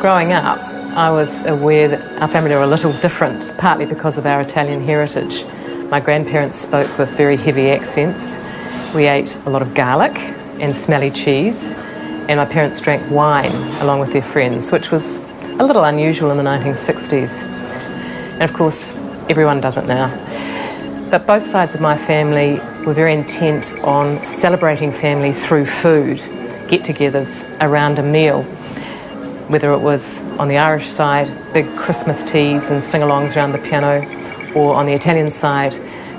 Growing up, I was aware that our family were a little different, partly because of our Italian heritage. My grandparents spoke with very heavy accents. We ate a lot of garlic and smelly cheese, and my parents drank wine along with their friends, which was a little unusual in the 1960s. And of course, everyone does it now. But both sides of my family were very intent on celebrating family through food, get-togethers around a meal. Whether it was on the Irish side, big Christmas teas and sing-alongs around the piano, or on the Italian side,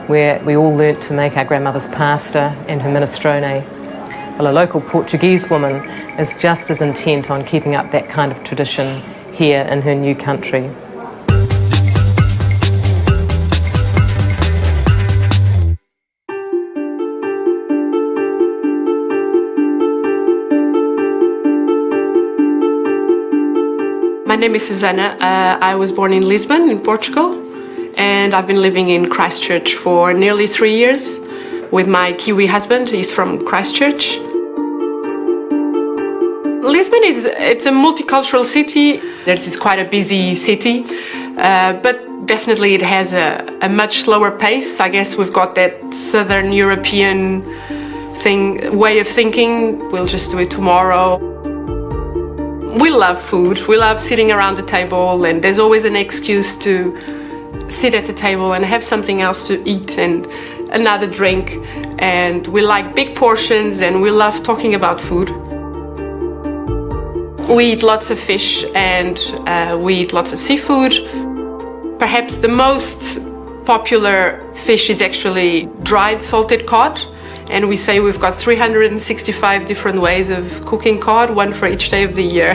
where we all learnt to make our grandmother's pasta and her minestrone. Well, a local Portuguese woman is just as intent on keeping up that kind of tradition here in her new country. My name is Susana. I was born in Lisbon, in Portugal, and I've been living in Christchurch for nearly 3 years with my Kiwi husband. He's from Christchurch. Lisbon it's a multicultural city. It's quite a busy city, but definitely it has a much slower pace. I guess we've got that Southern European way of thinking. We'll just do it tomorrow. We love food. We love sitting around the table, and there's always an excuse to sit at the table and have something else to eat and another drink. And we like big portions, and we love talking about food. We eat lots of fish, and we eat lots of seafood. Perhaps the most popular fish is actually dried salted cod. And we say we've got 365 different ways of cooking cod, one for each day of the year.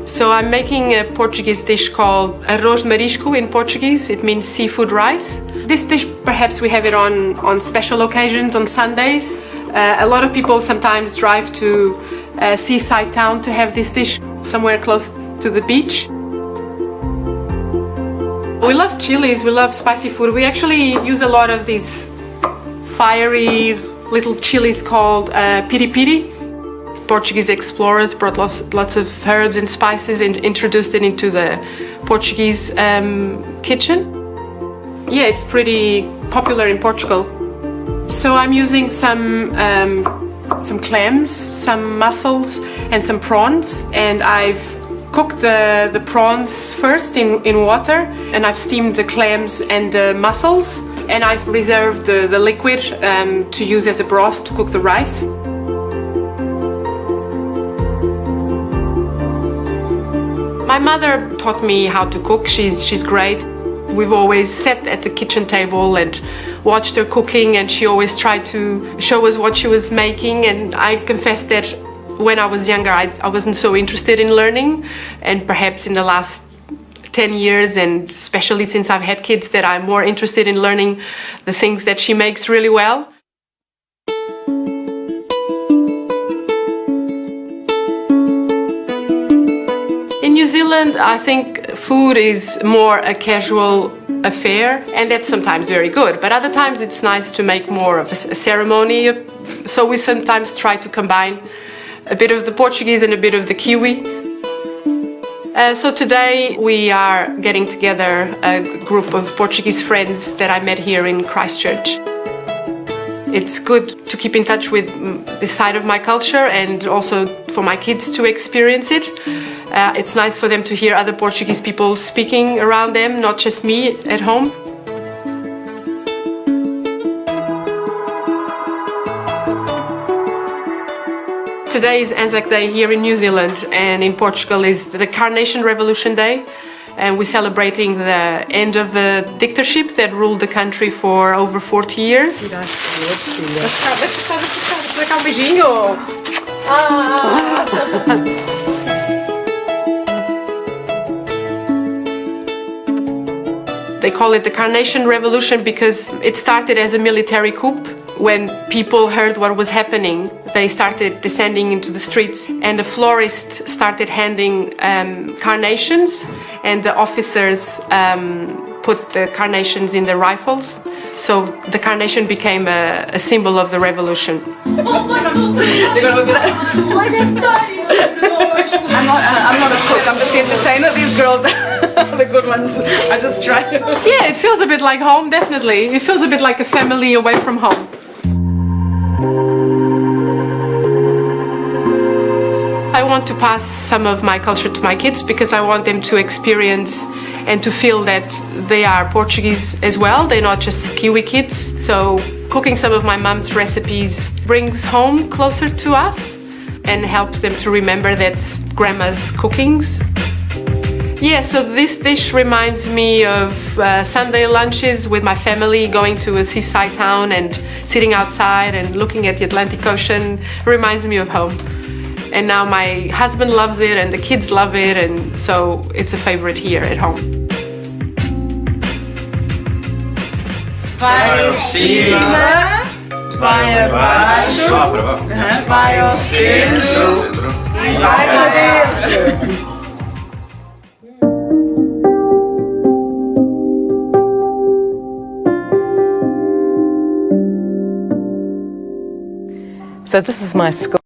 So I'm making a Portuguese dish called arroz marisco in Portuguese. It means seafood rice. This dish, perhaps we have it on special occasions, on Sundays. A lot of people sometimes drive to a seaside town to have this dish somewhere close to the beach. We love chilies, we love spicy food. We actually use a lot of these fiery little chilies called piri-piri. Portuguese explorers brought lots of herbs and spices and introduced it into the Portuguese kitchen. Yeah, it's pretty popular in Portugal. So I'm using some clams, some mussels and some prawns, and I've cooked the prawns first in water, and I've steamed the clams and the mussels, and I've reserved the liquid to use as a broth to cook the rice. My mother taught me how to cook. She's great. We've always sat at the kitchen table and watched her cooking, and she always tried to show us what she was making. And I confess that when I was younger, I wasn't so interested in learning, and perhaps in the last 10 years, and especially since I've had kids, that I'm more interested in learning the things that she makes really well. In New Zealand, I think food is more a casual affair, and that's sometimes very good, but other times it's nice to make more of a ceremony. So we sometimes try to combine a bit of the Portuguese and a bit of the Kiwi. So today we are getting together a group of Portuguese friends that I met here in Christchurch. It's good to keep in touch with this side of my culture, and also for my kids to experience it. It's nice for them to hear other Portuguese people speaking around them, not just me at home. Today is Anzac Day here in New Zealand, and in Portugal is the Carnation Revolution Day, and we're celebrating the end of a dictatorship that ruled the country for over 40 years. They call it the Carnation Revolution because it started as a military coup. When people heard what was happening, they started descending into the streets, and the florist started handing carnations, and the officers put the carnations in the rifles. So the carnation became a symbol of the revolution. I'm not a cook. I'm just the entertainer. These girls are the good ones. I just try. Yeah, it feels a bit like home, definitely. It feels a bit like a family away from home. I want to pass some of my culture to my kids because I want them to experience and to feel that they are Portuguese as well. They're not just Kiwi kids. So cooking some of my mum's recipes brings home closer to us and helps them to remember that's grandma's cookings. Yeah, so this dish reminds me of Sunday lunches with my family, going to a seaside town and sitting outside and looking at the Atlantic Ocean. It reminds me of home. And now my husband loves it and the kids love it, and so it's a favorite here at home. Vai ao cima, vai abaixo, vai ao centro e vai para dentro. So this is my school.